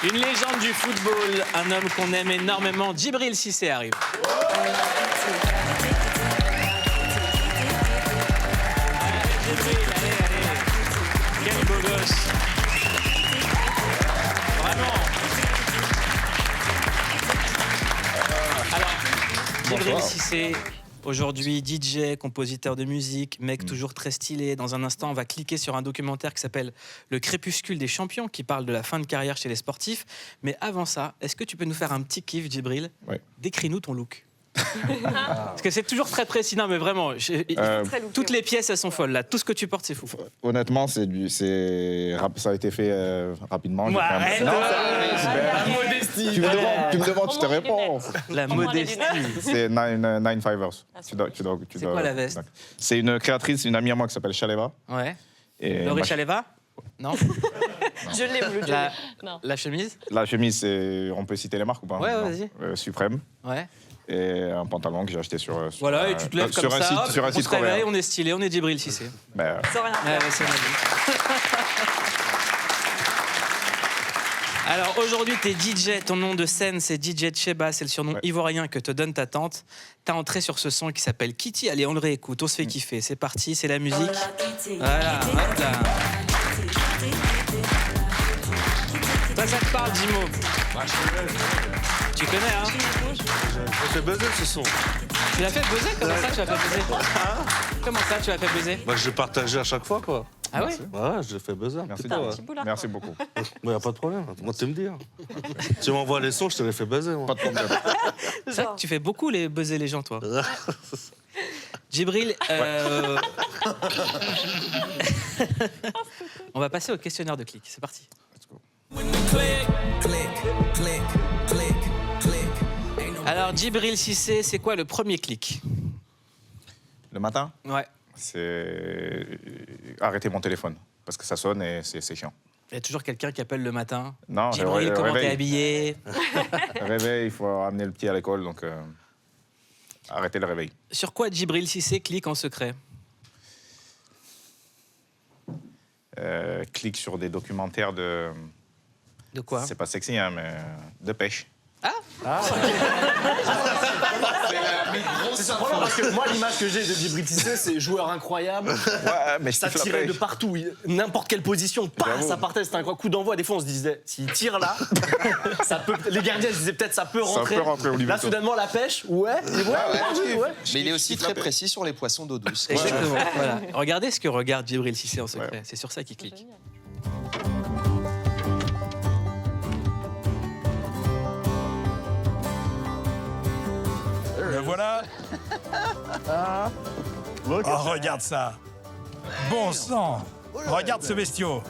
Une légende du football, un homme qu'on aime énormément, Djibril Cissé arrive. Allez, Djibril, allez. Quel beau gosse. Vraiment. Alors, Djibril Cissé, aujourd'hui DJ, compositeur de musique, mec toujours très stylé. Dans un instant, on va cliquer sur un documentaire qui s'appelle Le Crépuscule des champions, qui parle de la fin de carrière chez les sportifs. Mais avant ça, est-ce que tu peux nous faire un petit kiff, Djibril? Ouais. Décris-nous ton look. Parce que c'est toujours très précis. Non, mais vraiment, toutes les pièces, elles sont folles. Là. Tout ce que tu portes, c'est fou. Honnêtement, ça a été fait rapidement. Ouais, arrête. La modestie. Tu me demandes, je te réponds. La modestie. C'est Nine Fivers. C'est quoi la veste? C'est une créatrice, une amie à moi qui s'appelle Chaleva. Ouais. Et Laurie Chaleva? Non. Je l'ai voulu. La chemise? La chemise, on peut citer les marques ou pas? Ouais, vas-y. Suprême. Ouais. Et un pantalon que j'ai acheté sur voilà, et tu te lèves comme ça, sur un site on se réveille, coréen. on est stylé, on est Djibril Cissé. Sans rien faire. Ouais, c'est ma vie. Alors aujourd'hui, t'es DJ, ton nom de scène c'est DJ Cheba, c'est le surnom ivoirien que te donne ta tante. T'as entré sur ce son qui s'appelle Kitty, allez on le réécoute, on se fait kiffer, c'est parti, c'est la musique. Voilà, hop là. Toi ça te parle, Jimo? Tu connais, hein? J'ai fait buzzer ce son. Tu l'as fait buzzer? Comment ça tu l'as fait buzzer? Comment ça tu l'as fait buzzer? Bah, j'ai partagé à chaque fois, quoi. Ah oui? Ouais, j'ai fait buzzer. Merci beaucoup. Il n'y a pas de problème. Moi, tu me dis. Tu m'envoies les sons, je te les fais buzzer. Moi. Pas de problème. C'est vrai que tu fais beaucoup buzzer les gens, toi. Djibril, on va passer au questionnaire de clic. C'est parti. Alors, Djibril Cissé, c'est quoi le premier clic? Le matin, Ouais. c'est arrêter mon téléphone. Parce que ça sonne et c'est chiant. Il y a toujours quelqu'un qui appelle le matin. Non, Djibril, comment t'es habillé? Réveil, il faut amener le petit à l'école, donc arrêtez le réveil. Sur quoi Djibril Cissé clique en secret? Clique sur des documentaires de... De quoi? C'est pas sexy, hein, mais de pêche. C'est surprenant parce que moi, l'image que j'ai de Djibril Cissé, c'est joueur incroyable. Ouais, mais je Ça kiffe la tirait de pêche. partout, n'importe quelle position, ça partait, c'était un coup d'envoi. Des fois, on se disait, s'il tire là, ça peut. Les gardiens se disaient peut-être ça peut rentrer. Ça peut rentrer, Olivier. Là, soudainement, la pêche, ouais. Mais il est aussi très précis sur les poissons d'eau douce. Exactement. Voilà. Regardez ce que regarde Djibril Cissé en secret. C'est sur ça qu'il clique. Le voilà. Oh, regarde ça. Bon sang. Regarde ce bestiau.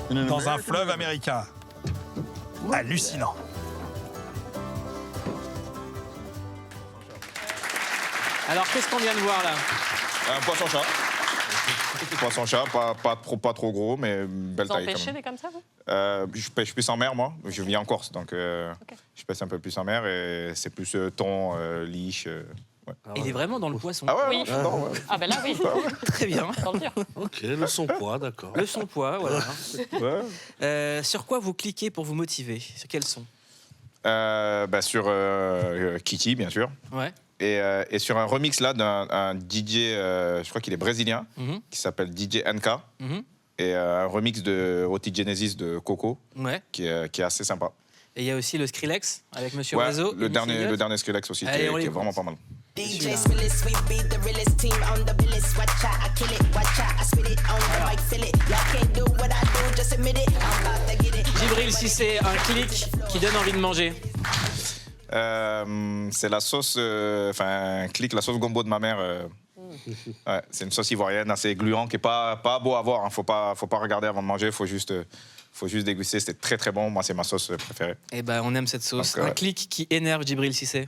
Dans un fleuve américain. Hallucinant. Alors, qu'est-ce qu'on vient de voir là? Un poisson-chat. Poisson-chat, pas trop gros, mais belle taille. Vous en pêchez quand même. des comme ça, vous? Je pêche plus en mer, moi. Je vis en Corse, donc je pêche un peu plus en mer et c'est plus thon, liche. Ouais. Il est vraiment dans le poisson. Ah ouais, Oui. ouais, j'adore, ouais. Ah ben là, oui. Très bien. Sans le dire. Ok, le son poids, d'accord. Le son poids, voilà. Ouais. Sur quoi vous cliquez pour vous motiver? Sur quel son? Sur Kitty, bien sûr. Ouais. Et sur un remix là d'un DJ, je crois qu'il est brésilien, qui s'appelle DJ NK. Et un remix de OT Genesis de Coco, Ouais. qui est assez sympa. Et il y a aussi le Skrillex avec Monsieur Ouais, Oiseau. le dernier Skrillex aussi, Allez, on qui est l'écoute. vraiment pas mal. DJ Spillis, we be the realest team on the realest. Watch out, I kill it. Watch out, I spit it on the mic, feel it. Y'all can't do what I do, just admit it. I'm about to get it. Djibril Cissé, un clic qui donne envie de manger. C'est la sauce, clique la sauce gombo de ma mère. Ouais, c'est une sauce ivoirienne assez gluante qui est pas beau à voir. Hein. Faut pas regarder avant de manger. Faut juste déguster. C'était très très bon. Moi, c'est ma sauce préférée. Eh ben, on aime cette sauce. Donc, un clic qui énerve Djibril Cissé.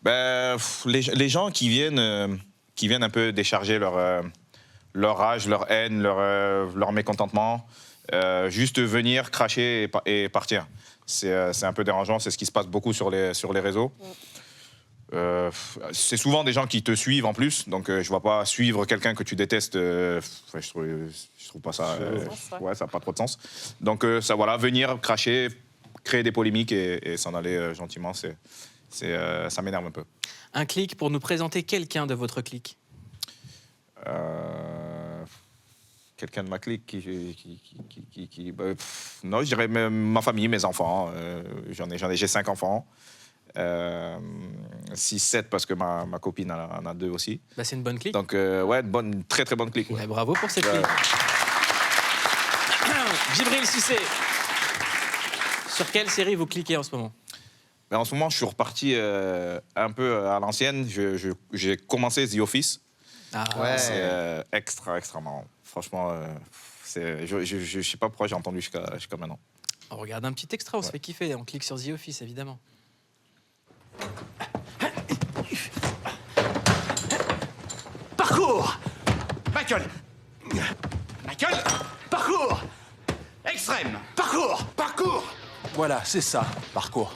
Les gens qui viennent un peu décharger leur rage, leur haine, leur mécontentement, juste venir cracher et partir. C'est un peu dérangeant. C'est ce qui se passe beaucoup sur les réseaux. C'est souvent des gens qui te suivent en plus, donc je ne vais pas suivre quelqu'un que tu détestes. Je trouve pas ça. Ouais, ça n'a pas trop de sens. Donc ça, voilà, venir cracher, créer des polémiques et s'en aller gentiment, ça m'énerve un peu. Un clic pour nous présenter quelqu'un de votre clique. Quelqu'un de ma clique non, je dirais même ma famille, mes enfants. J'ai 5 enfants. 6, 7 parce que ma copine en a 2 aussi. Bah, c'est une bonne clique. Donc ouais, une très très bonne clique. Ouais. Ouais, bravo pour cette clique. Djibril Cissé, sur quelle série vous cliquez en ce moment? Mais en ce moment, je suis reparti un peu à l'ancienne. J'ai commencé The Office. C'est extra marrant. Franchement, je sais pas pourquoi j'ai entendu jusqu'à maintenant. On regarde un petit extra, on se fait kiffer. On clique sur The Office, évidemment. Parcours! Michael! Parcours! Extrême! Parcours! Voilà, c'est ça, Parcours.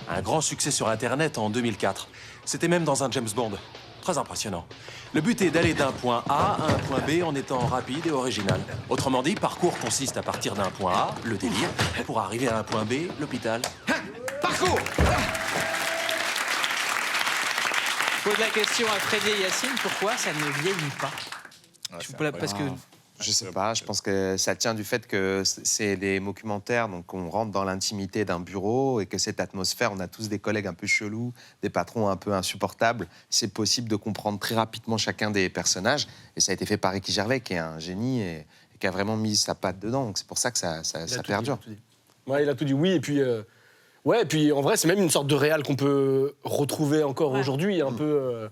Un grand succès sur Internet en 2004. C'était même dans un James Bond. Très impressionnant. Le but est d'aller d'un point A à un point B en étant rapide et original. Autrement dit, Parcours consiste à partir d'un point A, le délire, pour arriver à un point B, l'hôpital. Parcours! Je pose la question à Freddy et Yacine, pourquoi ça ne vieillit pas? Parce que Je sais pas, je pense que ça tient du fait que c'est des documentaires, donc on rentre dans l'intimité d'un bureau et que cette atmosphère, on a tous des collègues un peu chelous, des patrons un peu insupportables. C'est possible de comprendre très rapidement chacun des personnages. Et ça a été fait par Ricky Gervais, qui est un génie et qui a vraiment mis sa patte dedans. Donc c'est pour ça que ça perdure. Ouais, il a tout dit, oui. Et puis, et puis en vrai, c'est même une sorte de réal qu'on peut retrouver encore aujourd'hui, un peu,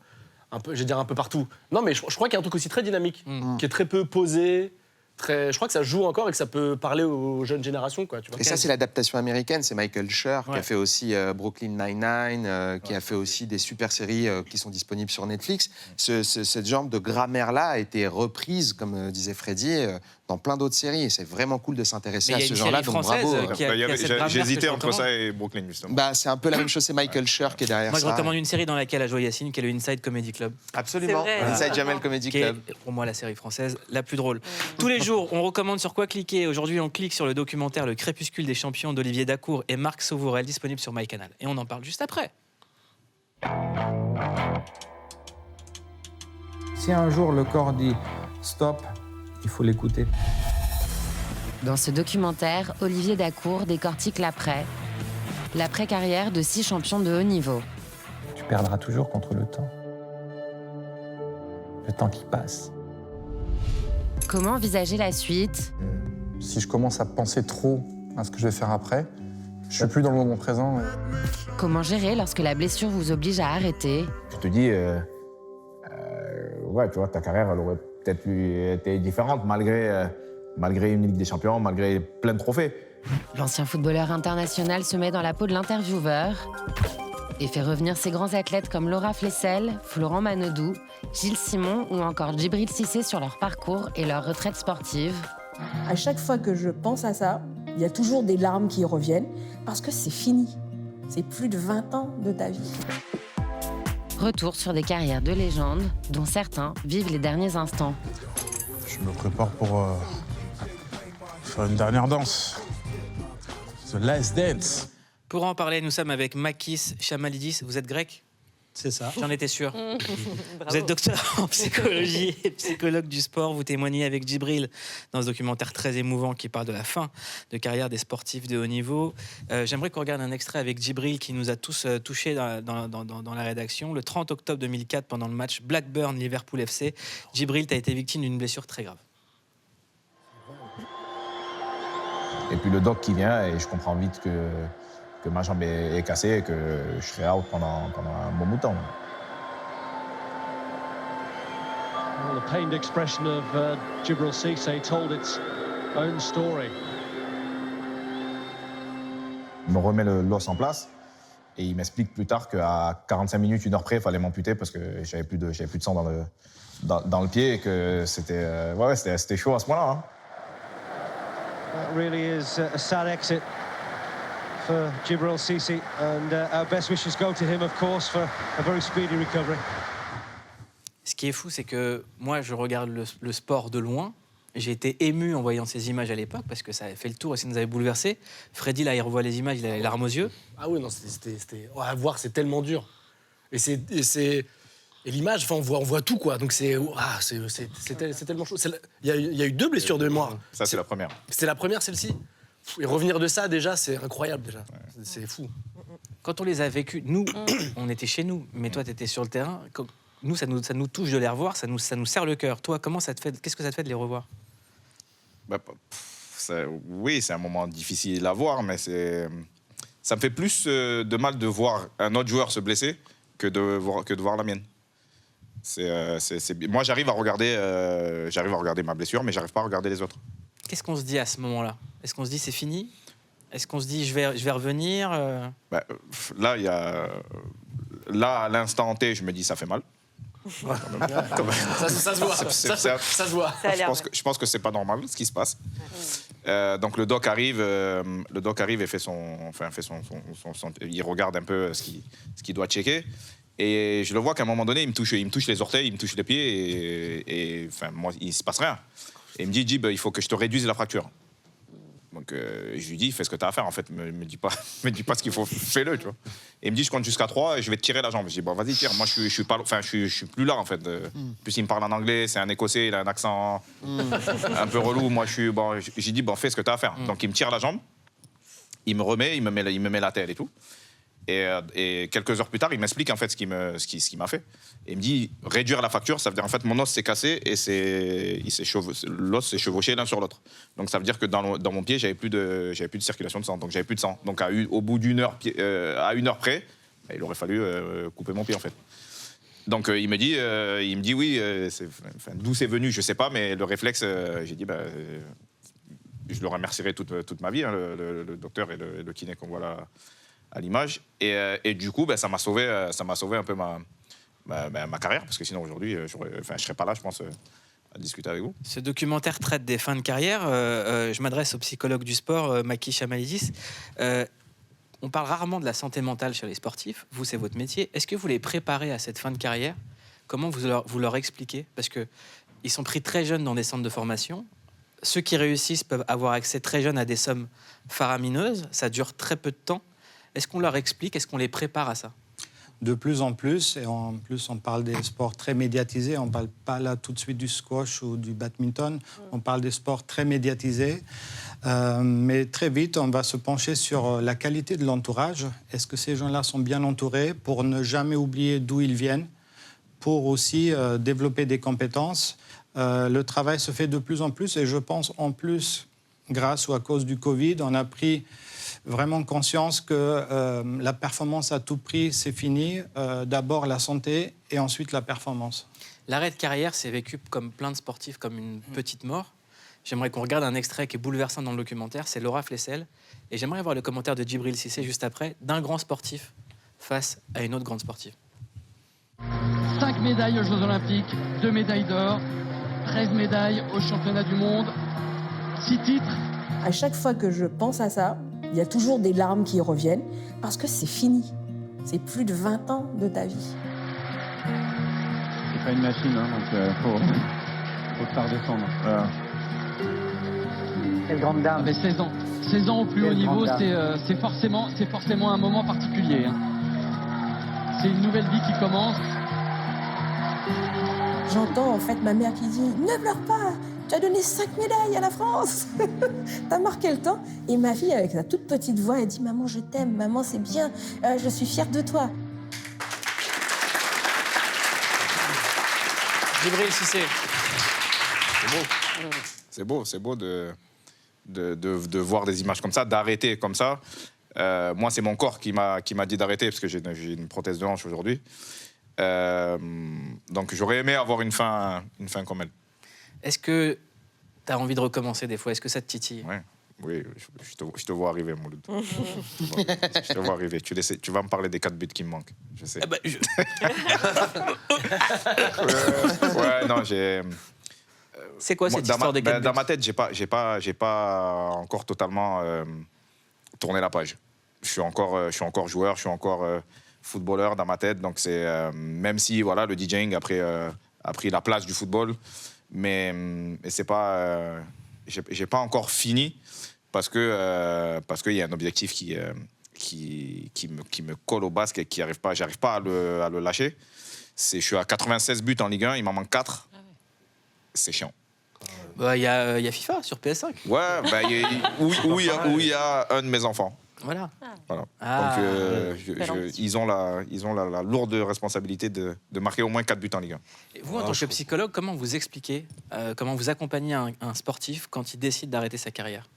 je vais dire un peu partout. Non, mais je crois qu'il y a un truc aussi très dynamique, qui est très peu posé. Je crois que ça joue encore et que ça peut parler aux jeunes générations, quoi. Tu vois. Et ça, c'est l'adaptation américaine. C'est Michael Schur qui a fait aussi Brooklyn Nine-Nine, qui a fait aussi des super séries qui sont disponibles sur Netflix. Ce genre de grammaire-là a été reprise, comme disait Freddy, dans plein d'autres séries. Et c'est vraiment cool de s'intéresser à ce genre-là. Donc bravo. J'hésitais entre ça et Brooklyn, justement. Bah, c'est un peu la même chose. C'est Michael Schur qui est derrière ça. Moi, je recommande une série dans laquelle a joué Yacine, qui est le Inside Comedy Club. Absolument. Inside Jamel Comedy Club. Qui est, pour moi, la série française la plus drôle. Tous les jours, on recommande sur quoi cliquer. Aujourd'hui, on clique sur le documentaire Le Crépuscule des champions d'Olivier Dacour et Marc Sauvourel, disponible sur MyCanal. Et on en parle juste après. Si un jour le corps dit stop, il faut l'écouter. Dans ce documentaire, Olivier Dacour décortique l'après-carrière de 6 champions de haut niveau. Tu perdras toujours contre le temps. Le temps qui passe. Comment envisager la suite? Si je commence à penser trop à ce que je vais faire après, je suis plus dans le moment présent. Comment gérer lorsque la blessure vous oblige à arrêter? Je te dis, ouais, tu vois, ta carrière, elle aurait peut-être été différente malgré une Ligue des Champions, malgré plein de trophées. L'ancien footballeur international se met dans la peau de l'intervieweur et fait revenir ses grands athlètes comme Laura Flessel, Florent Manodou, Gilles Simon ou encore Djibril Cissé sur leur parcours et leur retraite sportive. À chaque fois que je pense à ça, il y a toujours des larmes qui reviennent parce que c'est fini. C'est plus de 20 ans de ta vie. Retour sur des carrières de légende dont certains vivent les derniers instants. Je me prépare pour faire une dernière danse. The Last Dance. Pour en parler, nous sommes avec Makis Chamalidis. Vous êtes grec? C'est ça. J'en étais sûr. Vous êtes docteur en psychologie et psychologue du sport. Vous témoignez avec Djibril dans ce documentaire très émouvant qui parle de la fin de carrière des sportifs de haut niveau. J'aimerais qu'on regarde un extrait avec Djibril qui nous a tous touchés dans la rédaction. Le 30 octobre 2004, pendant le match Blackburn-Liverpool FC, Djibril, tu as été victime d'une blessure très grave. Et puis le doc qui vient et je comprends vite que ma jambe est cassée et que je serai out pendant un bon bout de temps. Well, the pained expression of Djibril Cissé told its own story. Il me remet l'os en place et il m'explique plus tard qu'à 45 minutes, 1 heure près, il fallait m'amputer parce que j'avais plus de sang dans le pied et que c'était chaud à ce moment-là. Hein. That really is a sad exit for Djibril Cissé, and our best wishes go to him, of course, for a very speedy recovery. Ce qui est fou, c'est que moi, je regarde le sport de loin. J'ai été ému en voyant ces images à l'époque parce que ça avait fait le tour et ça nous avait bouleversés. Freddy, là, il revoit les images, il a les larmes aux yeux. Ah oui, non, à voir, c'est tellement dur. Et l'image, enfin, on voit tout, quoi. Donc c'est tellement chaud. Il y a eu 2 blessures de mémoire. Ça, c'est la première. C'était la première, celle-ci. Et revenir de ça, déjà, c'est incroyable, déjà. C'est fou. Quand on les a vécus, nous, on était chez nous, mais toi, tu étais sur le terrain. Nous, ça nous touche de les revoir, ça nous serre le cœur. Toi, qu'est-ce que ça te fait de les revoir? Oui, c'est un moment difficile à voir, mais ça me fait plus de mal de voir un autre joueur se blesser que de voir la mienne. Moi, j'arrive à regarder ma blessure, mais j'arrive pas à regarder les autres. Qu'est-ce qu'on se dit à ce moment-là? Est-ce qu'on se dit c'est fini? Est-ce qu'on se dit je vais revenir? Là, à l'instant T, je me dis ça fait mal. Ça se voit. Ça se voit. Je pense que c'est pas normal ce qui se passe. Donc le doc arrive et il regarde un peu ce qu'il doit checker. Et je le vois qu'à un moment donné, il me touche les orteils, il me touche les pieds et moi, il se passe rien. Et il me dit, Djib, il faut que je te réduise la fracture. Donc je lui dis, fais ce que tu as à faire en fait, me dis pas ce qu'il faut, fais-le, tu vois. Et il me dit, je compte jusqu'à 3 et je vais te tirer la jambe. Je dis, bon, vas-y, tire. Moi, je suis plus là en fait. Plus il me parle en anglais, c'est un Écossais, il a un accent un peu relou. Moi, j'ai dit, bon, fais ce que tu as à faire. Donc il me tire la jambe, il me remet, il me met la tête et tout. Et quelques heures plus tard, il m'explique en fait ce qu'il m'a fait. Et il me dit, réduire la fracture, ça veut dire en fait mon os s'est cassé et l'os s'est chevauché l'un sur l'autre. Donc ça veut dire que dans mon pied, j'avais plus de circulation de sang, donc j'avais plus de sang. Donc au bout d'une heure, à 1 heure près, il aurait fallu couper mon pied en fait. Donc il me dit oui, d'où c'est venu, je sais pas, mais le réflexe, j'ai dit je le remercierai toute ma vie, hein, le docteur et le kiné qu'on voit là à l'image. Et du coup, ça m'a sauvé un peu ma carrière, parce que sinon aujourd'hui, je serais pas là, je pense, à discuter avec vous. Ce documentaire traite des fins de carrière. Je m'adresse au psychologue du sport, Maki Chamalidis. On parle rarement de la santé mentale chez les sportifs. Vous, c'est votre métier. Est-ce que vous les préparez à cette fin de carrière? Comment vous leur expliquez? Parce qu'ils sont pris très jeunes dans des centres de formation. Ceux qui réussissent peuvent avoir accès très jeunes à des sommes faramineuses. Ça dure très peu de temps. Est-ce qu'on leur explique? Est-ce qu'on les prépare à ça? De plus en plus, et en plus on parle des sports très médiatisés, on ne parle pas là tout de suite du squash ou du badminton, on parle des sports très médiatisés, mais très vite on va se pencher sur la qualité de l'entourage. Est-ce que ces gens-là sont bien entourés pour ne jamais oublier d'où ils viennent, pour aussi développer des compétences. Le travail se fait de plus en plus et je pense en plus, grâce ou à cause du Covid, on a pris vraiment conscience que la performance à tout prix, c'est fini. D'abord la santé et ensuite la performance. L'arrêt de carrière, c'est vécu comme plein de sportifs, comme une petite mort. J'aimerais qu'on regarde un extrait qui est bouleversant dans le documentaire, c'est Laura Flessel. Et j'aimerais voir le commentaire de Djibril Cissé juste après, d'un grand sportif face à une autre grande sportive. 5 médailles aux Jeux Olympiques, 2 médailles d'or, 13 médailles aux Championnats du Monde, 6 titres. À chaque fois que je pense à ça, il y a toujours des larmes qui reviennent parce que c'est fini. C'est plus de 20 ans de ta vie. C'est pas une machine, hein, donc faut pas redescendre. Voilà. Quelle grande dame. 16 ans. 16 ans au plus haut niveau, c'est forcément un moment particulier. Hein. C'est une nouvelle vie qui commence. J'entends en fait ma mère qui dit « Ne pleure pas, tu as donné 5 médailles à la France. T'as marqué le temps. » Et ma fille, avec sa toute petite voix, elle dit « Maman, je t'aime, maman, c'est bien, je suis fière de toi. » Djibril Cissé. C'est beau de voir des images comme ça, d'arrêter comme ça. Moi, c'est mon corps qui m'a dit d'arrêter, parce que j'ai une prothèse de hanche aujourd'hui. Donc j'aurais aimé avoir une fin comme elle. Est-ce que tu as envie de recommencer des fois? Est-ce que ça te titille? Oui, je te vois arriver, Mouloud. Je te vois arriver. Tu vas me parler des 4 buts qui me manquent, je sais. Ouais, non, j'ai... C'est quoi cette histoire des 4 buts? Dans ma tête, j'ai pas encore totalement tourné la page. je suis encore joueur, je suis encore footballeur dans ma tête. Donc, même si voilà, le DJing a pris la place du football, mais c'est pas... j'ai pas encore fini parce qu'il y a un objectif qui me colle au basque et j'arrive pas à le lâcher. Je suis à 96 buts en Ligue 1, il m'en manque 4. C'est chiant. Il y a FIFA sur PS5. Ouais, où il y a un de mes enfants. Voilà. Donc, ils ont la lourde responsabilité de marquer au moins 4 buts en Ligue 1. Et vous, en tant que psychologue, comment vous expliquez, comment vous accompagnez un sportif quand il décide d'arrêter sa carrière ?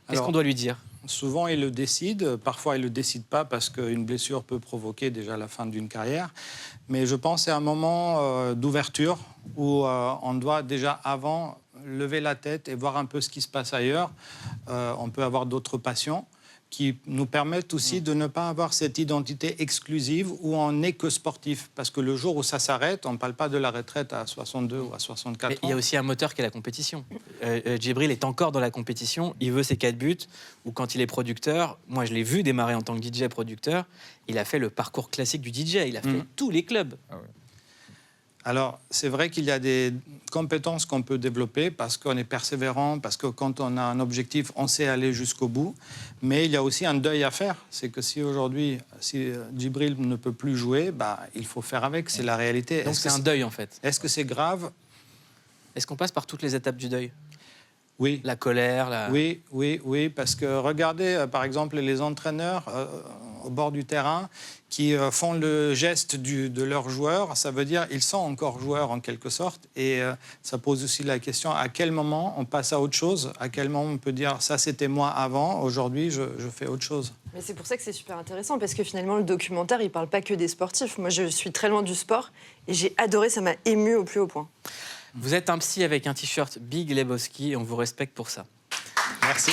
Qu'est-ce qu'on doit lui dire ? Souvent, il le décide. Parfois, il ne le décide pas parce qu'une blessure peut provoquer déjà la fin d'une carrière. Mais je pense que c'est un moment d'ouverture où on doit déjà avant lever la tête et voir un peu ce qui se passe ailleurs. On peut avoir d'autres passions qui nous permettent aussi de ne pas avoir cette identité exclusive où on n'est que sportif. Parce que le jour où ça s'arrête, on ne parle pas de la retraite à 62 ou à 64 ans. Il y a aussi un moteur qui est la compétition. Djibril est encore dans la compétition, il veut ses 4 buts, ou quand il est producteur, moi je l'ai vu démarrer en tant que DJ producteur, il a fait le parcours classique du DJ, il a fait tous les clubs. Ah ouais. Alors, c'est vrai qu'il y a des compétences qu'on peut développer parce qu'on est persévérant, parce que quand on a un objectif, on sait aller jusqu'au bout. Mais il y a aussi un deuil à faire. C'est que si aujourd'hui, Djibril ne peut plus jouer, il faut faire avec, c'est la réalité. Donc c'est un deuil en fait. Est-ce que c'est grave ? Est-ce qu'on passe par toutes les étapes du deuil ? Oui. La colère, Oui, parce que regardez, par exemple, les entraîneurs au bord du terrain qui font le geste de leurs joueurs, ça veut dire qu'ils sont encore joueurs en quelque sorte. Et ça pose aussi la question à quel moment on passe à autre chose, à quel moment on peut dire ça c'était moi avant, aujourd'hui je fais autre chose. Mais c'est pour ça que c'est super intéressant, parce que finalement le documentaire il parle pas que des sportifs. Moi je suis très loin du sport et j'ai adoré, ça m'a ému au plus haut point. Vous êtes un psy avec un t-shirt Big Lebowski et on vous respecte pour ça. Merci.